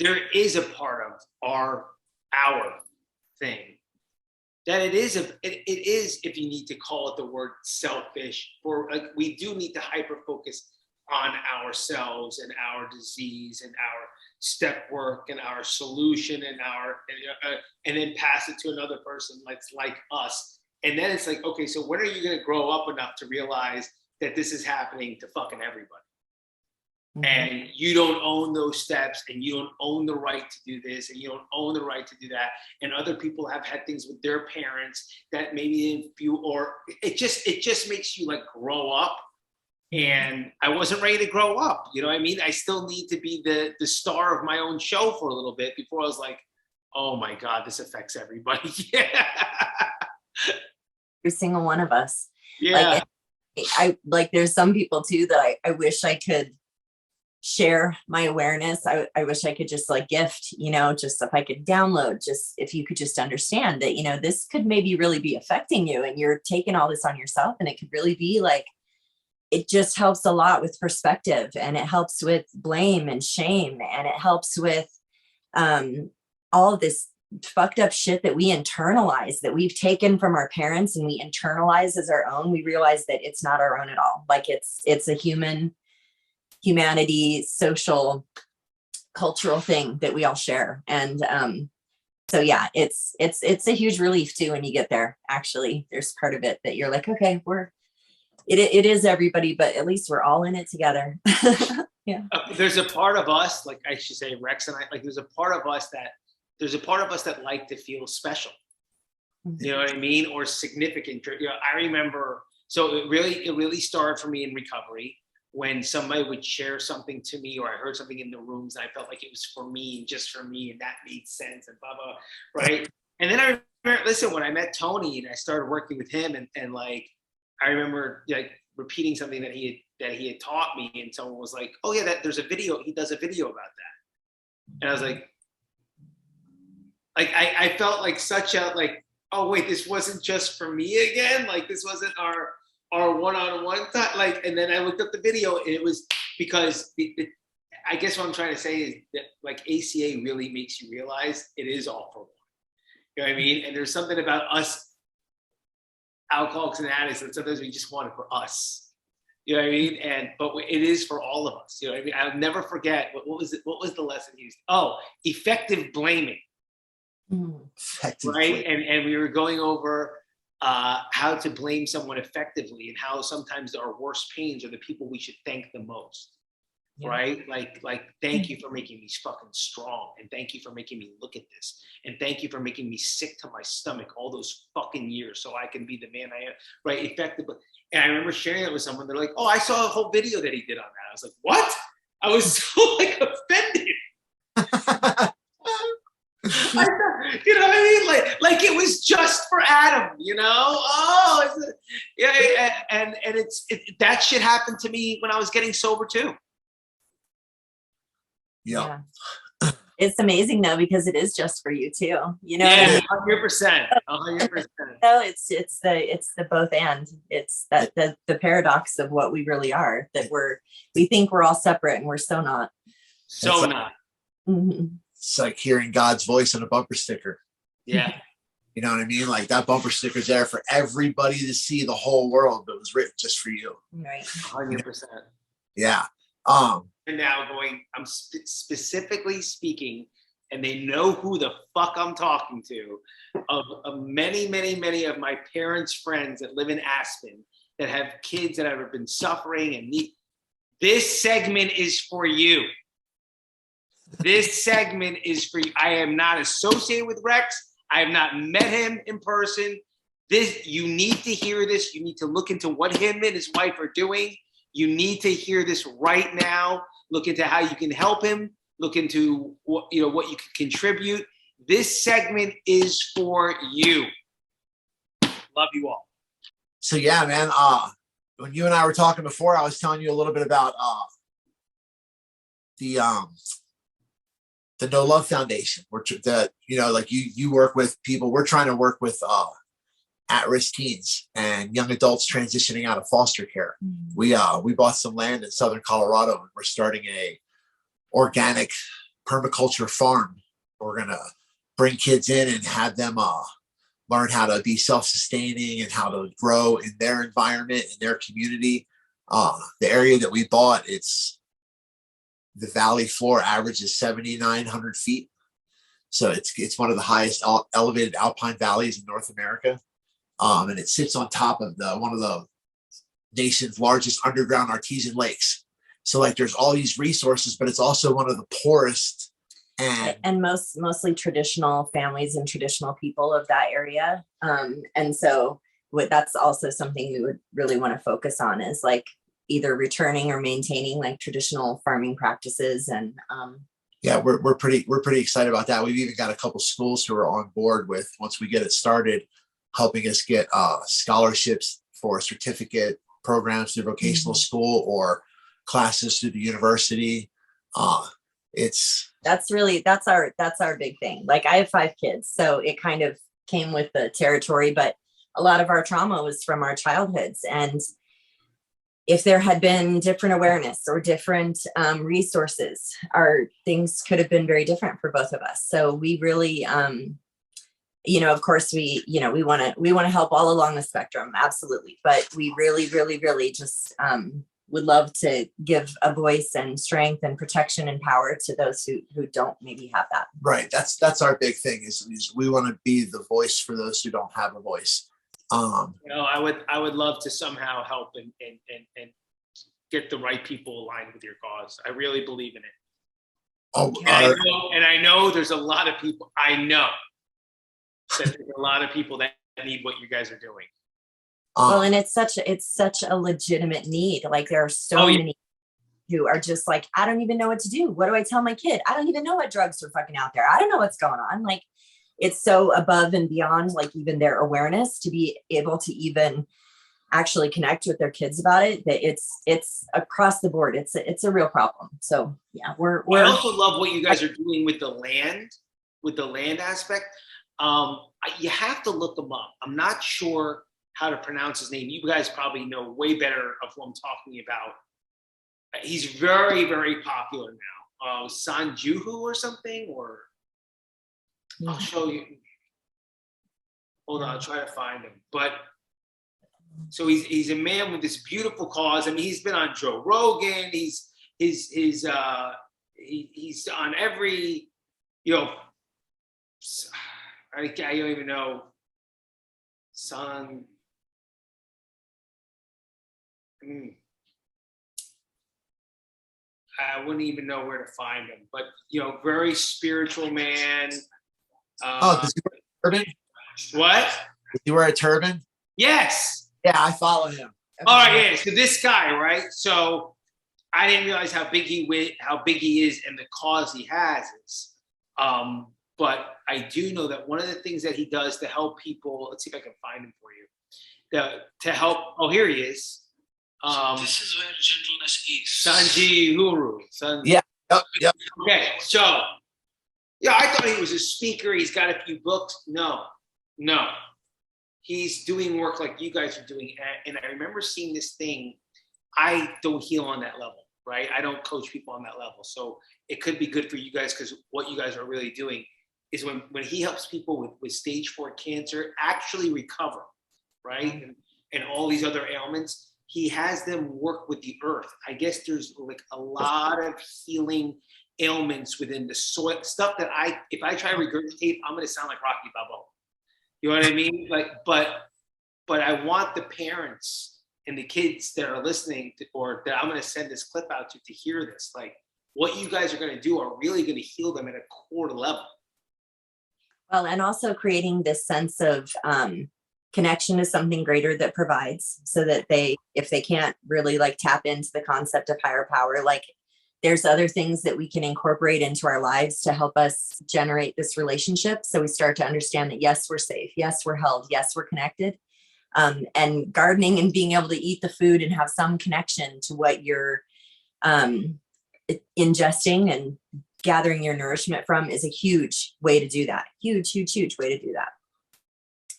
there is a part of our thing that it is, if you need to call it the word selfish, or like we do need to hyper focus on ourselves and our disease and our step work and our solution and then pass it to another person like us. And then it's like, okay, so when are you going to grow up enough to realize that this is happening to fucking everybody? Mm-hmm. And you don't own those steps, and you don't own the right to do this, and you don't own the right to do that. And other people have had things with their parents that maybe didn't feel, or it just makes you like grow up. And I wasn't ready to grow up. You know what I mean? I still need to be the star of my own show for a little bit before I was like, oh my God, this affects everybody. Yeah. Every single one of us. Yeah. Like, I like, there's some people too that I wish I could share my awareness. I wish I could just like gift, just if I could download, just if you could just understand that, this could maybe really be affecting you and you're taking all this on yourself, and it could really be like, it just helps a lot with perspective, and it helps with blame and shame, and it helps with all this fucked up shit that we internalize, that we've taken from our parents and we internalize as our own. We realize that it's not our own at all. Like it's a humanity, social, cultural thing that we all share. And so yeah, it's a huge relief too when you get there. Actually, there's part of it that you're like, okay, it is everybody, but at least we're all in it together. Yeah. There's a part of us, like I should say, Rex and I, like there's a part of us that like to feel special. You know what I mean? Or significant. I remember, so it really started for me in recovery when somebody would share something to me, or I heard something in the rooms and I felt like it was for me and just for me, and that made sense and blah, blah, right? And then I remember, listen, when I met Tony and I started working with him, and like, I remember like repeating something that he had taught me, and someone was like, oh yeah, there's a video, he does a video about that. And I was like I felt like such a, like, oh wait, this wasn't just for me again, like this wasn't our one-on-one time, like, and then I looked up the video and it was because I guess what I'm trying to say is that like ACA really makes you realize it is all for one. You know what I mean? And there's something about us alcoholics and addicts that sometimes we just want it for us. You know what I mean? But it is for all of us. You know what I mean? I'll never forget what was it? What was the lesson he used? Oh, effective blaming. Effective right? blaming. And we were going over how to blame someone effectively, and how sometimes our worst pains are the people we should thank the most. Yeah. Right? Like, thank you for making me fucking strong. And thank you for making me look at this. And thank you for making me sick to my stomach all those fucking years so I can be the man I am. Right? Effectively. And I remember sharing it with someone. They're like, oh, I saw a whole video that he did on that. I was like, what? I was so like offended. You know what I mean? Like it was just for Adam, you know? Oh, yeah. And that shit happened to me when I was getting sober too. Yeah. It's amazing though, because it is just for you too. You know, yeah, what I mean? 100%. 100%. No, it's the both and. It's that the paradox of what we really are, that we think we're all separate and we're so not. So not. Mm-hmm. It's like hearing God's voice on a bumper sticker. Yeah. You know what I mean? Like that bumper sticker's there for everybody to see, the whole world, but it was written just for you. Right. 100%. Yeah. And now I'm specifically speaking, and they know who the fuck I'm talking to, of many, many, many of my parents' friends that live in Aspen that have kids that have been suffering and need. This segment is for you. This segment is for you. I am not associated with Rex. I have not met him in person. You need to hear this. You need to look into what him and his wife are doing. You need to hear this right now. Look into how you can help him. Look into what you can contribute. This segment is for you. Love you all. So yeah, man. When you and I were talking before, I was telling you a little bit about the No Love Foundation, which like you work with people. We're trying to work with at-risk teens and young adults transitioning out of foster care. Mm-hmm. We bought some land in southern Colorado, and we're starting a organic permaculture farm. We're gonna bring kids in and have them learn how to be self-sustaining and how to grow in their environment, in their community. The area that we bought, the valley floor average is 7,900 feet. So it's one of the highest elevated alpine valleys in North America. And it sits on top of one of the nation's largest underground artesian lakes. So like there's all these resources, but it's also one of the poorest and mostly traditional families and traditional people of that area. And so that's also something we would really want to focus on, is like either returning or maintaining like traditional farming practices. And yeah, we're pretty excited about that. We've even got a couple schools who are on board with, once we get it started, helping us get scholarships for certificate programs through vocational school or classes through the university. It's that's our big thing. Like I have 5 kids, so it kind of came with the territory, but a lot of our trauma was from our childhoods. And if there had been different awareness or different resources, our things could have been very different for both of us. So we really, of course we want to help all along the spectrum. Absolutely. But we really, really, really just would love to give a voice and strength and protection and power to those who don't maybe have that. right. That's our big thing is we want to be the voice for those who don't have a voice. I would love to somehow help and get the right people aligned with your cause. I really believe in it. Oh, and I know there's a lot of people. I know that there's a lot of people that need what you guys are doing. Well, and it's such a legitimate need. Like there are so many who are just like, I don't even know what to do. What do I tell my kid? I don't even know what drugs are fucking out there. I don't know what's going on. Like it's so above and beyond like even their awareness to be able to even actually connect with their kids about it, that it's across the board. It's a real problem. So yeah, we're I also love what you guys are doing with the land aspect. You have to look him up. I'm not sure how to pronounce his name. You guys probably know way better of who I'm talking about. He's very, very popular now. Sanjuhu or something, or I'll show you. Hold on, I'll try to find him. But so he's a man with this beautiful cause. I mean, he's been on Joe Rogan. He's on every, I don't even know. I wouldn't even know where to find him, but very spiritual man. does he wear a turban? What? Does he wear a turban? Yes. Yeah, I follow him. All right, yeah. So this guy, right? So I didn't realize how big he is and the cause he has is. But I do know that one of the things that he does to help people. Let's see if I can find him for you. To help. Oh, here he is. This is where gentleness is. Sanji Huru. Yeah. Yep. Okay, so I thought he was a speaker. He's got a few books. No. He's doing work like you guys are doing. And I remember seeing this thing. I don't heal on that level, right? I don't coach people on that level. So it could be good for you guys because what you guys are really doing is when he helps people with stage 4 cancer actually recover, right? And all these other ailments, he has them work with the earth. I guess there's like a lot of healing ailments within the soil, stuff that if I try to regurgitate, I'm going to sound like Rocky Balboa. You know what I mean? But I want the parents and the kids that are listening or that I'm going to send this clip out to hear this. Like what you guys are going to do are really going to heal them at a core level. Well, and also creating this sense of connection to something greater that provides, so that if they can't really like tap into the concept of higher power, like there's other things that we can incorporate into our lives to help us generate this relationship. So we start to understand that, yes, we're safe. Yes, we're held. Yes, we're connected. And gardening and being able to eat the food and have some connection to what you're ingesting and gathering your nourishment from is a huge way to do that. Huge, huge, huge way to do that.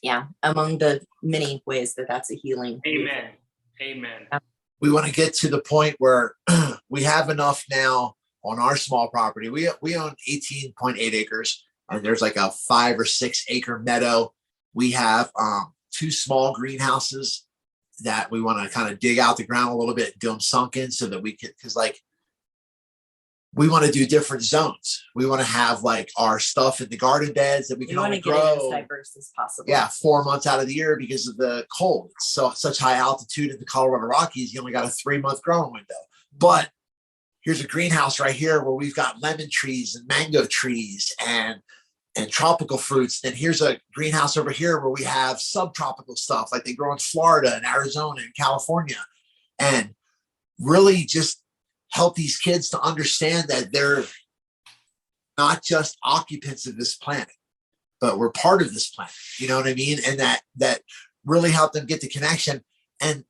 Yeah. Among the many ways that's a healing. Amen. Yeah. We want to get to the point where we have enough now on our small property. We own 18.8 acres and there's like a 5 or 6 acre meadow. We have 2 small greenhouses that we want to kind of dig out the ground a little bit and do them sunken so that we can, because like we want to do different zones. We want to have like our stuff in the garden beds that we can only grow get it as diverse as possible. Yeah, 4 months out of the year because of the cold. It's such high altitude in the Colorado Rockies. You only got a 3-month growing window. But here's a greenhouse right here where we've got lemon trees and mango trees and tropical fruits. And here's a greenhouse over here where we have subtropical stuff like they grow in Florida and Arizona and California, and really just help these kids to understand that they're not just occupants of this planet, but we're part of this planet. You know what I mean? And that really help them get the connection, and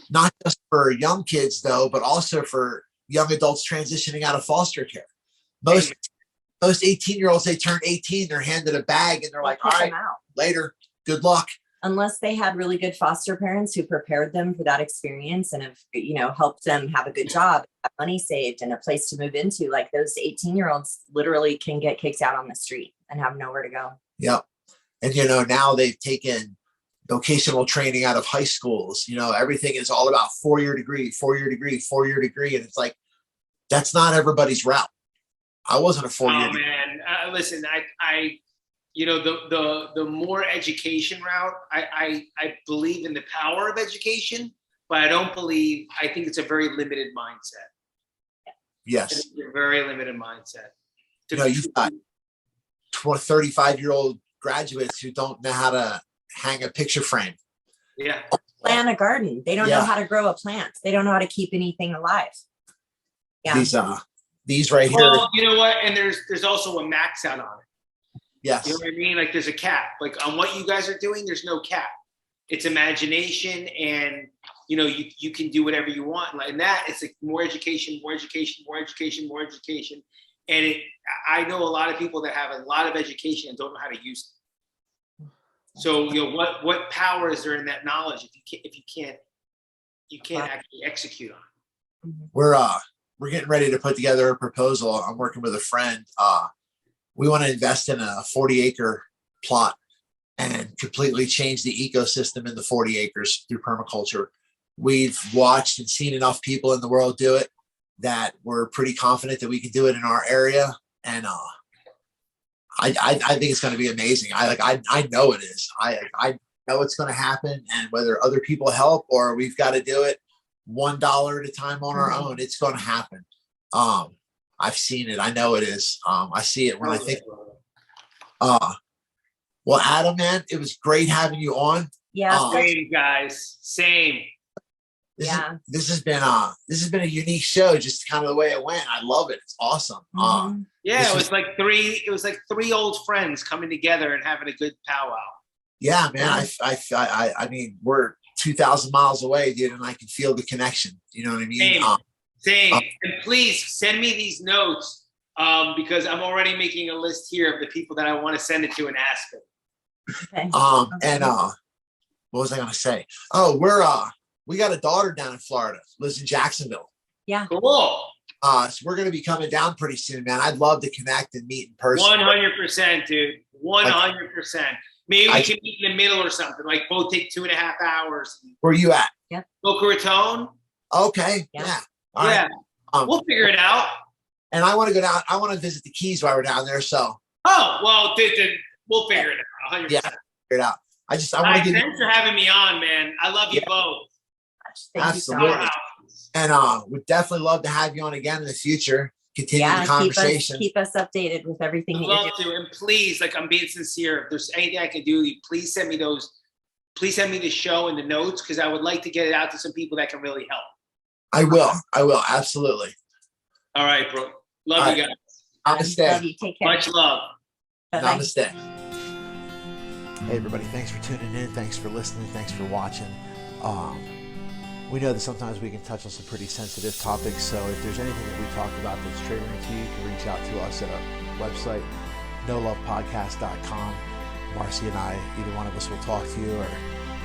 not just for young kids though, but also for young adults transitioning out of foster care. Most 18-year-olds, they turn 18, they're handed a bag and they're like, all right, later, good luck. Unless they had really good foster parents who prepared them for that experience and have, helped them have a good job, have money saved and a place to move into, like those 18-year-olds literally can get kicked out on the street and have nowhere to go. Yep. And, now they've taken vocational training out of high schools. Everything is all about four-year degree. And it's like, that's not everybody's route. I wasn't a four-year degree. Man, listen, the more education route, I believe in the power of education, but I think it's a very limited mindset. Yes. It's a very limited mindset. You've got 35-year-old graduates who don't know how to hang a picture frame. Yeah. Plant a garden. They don't know how to grow a plant. They don't know how to keep anything alive. Yeah. These right here. Well, you know what? And there's also a max out on it. Yes. You know what I mean? Like there's a cap. Like on what you guys are doing, there's no cap. It's imagination, and you can do whatever you want. Like that, it's like more education. And I know a lot of people that have a lot of education and don't know how to use it. So what power is there in that knowledge if you can't actually execute on it? We're getting ready to put together a proposal. I'm working with a friend. We want to invest in a 40-acre plot and completely change the ecosystem in the 40 acres through permaculture. We've watched and seen enough people in the world do it that we're pretty confident that we can do it in our area. And I think it's going to be amazing. I know it is. I know it's going to happen, and whether other people help or we've got to do it $1 at a time on our own, it's going to happen. I've seen it. I know it is. I see it when I think. Well, Adam, man, it was great having you on. Yeah. Same, guys. Same. This has been a unique show, just kind of the way it went. I love it. It's awesome. It was like three old friends coming together and having a good powwow. Yeah, man. I mean, we're 2,000 miles away, dude, and I can feel the connection. You know what I mean? Same. And please send me these notes because I'm already making a list here of the people that I want to send it to and ask them. Okay. And what was I going to say? Oh, we got a daughter down in Florida, lives in Jacksonville. Yeah. Cool. So we're going to be coming down pretty soon, man. I'd love to connect and meet in person. 100%, dude. 100%. Maybe we can meet in the middle or something. Like both take 2.5 hours. Where are you at? Yeah. Boca Raton. Okay. Yeah. All right. We'll figure it out. And I want to go down. I want to visit the Keys while we're down there. So. Oh well, we'll figure it out. 100%. Yeah. Figure it out. I want to give you. Thanks for having me on, man. I love you both. Absolutely. And would definitely love to have you on again in the future. Continue the conversation. Keep us updated with everything that love you're doing. to. And please, I'm being sincere. If there's anything I can do, please send me those. Please send me the show and the notes because I would like to get it out to some people that can really help. I will. Absolutely. All right, bro. Love you guys. Namaste. Love you. Take care. Much love. Bye-bye. Namaste. Hey everybody, thanks for tuning in, thanks for listening, thanks for watching. We know that sometimes we can touch on some pretty sensitive topics, so if there's anything that we talk about that's triggering to you, you can reach out to us at our website, nolovepodcast.com. Marcy and I, either one of us will talk to you or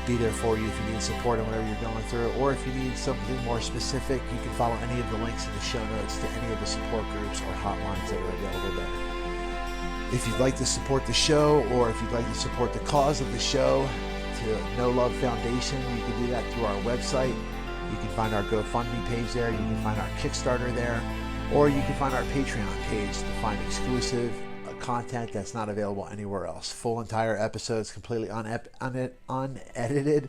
be there for you if you need support on whatever you're going through, or if you need something more specific, you can follow any of the links in the show notes to any of the support groups or hotlines that are available there. If you'd like to support the show, or if you'd like to support the cause of the show, to No Love Foundation, you can do that through our website. You can find our GoFundMe page there, you can find our Kickstarter there, or you can find our Patreon page to find exclusive content that's not available anywhere else. Full entire episodes, completely unedited,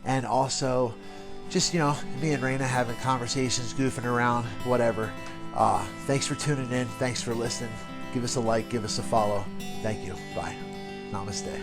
and also just, me and Reina having conversations, goofing around, whatever. Thanks for tuning in. Thanks for listening. Give us a like, give us a follow. Thank you. Bye. Namaste.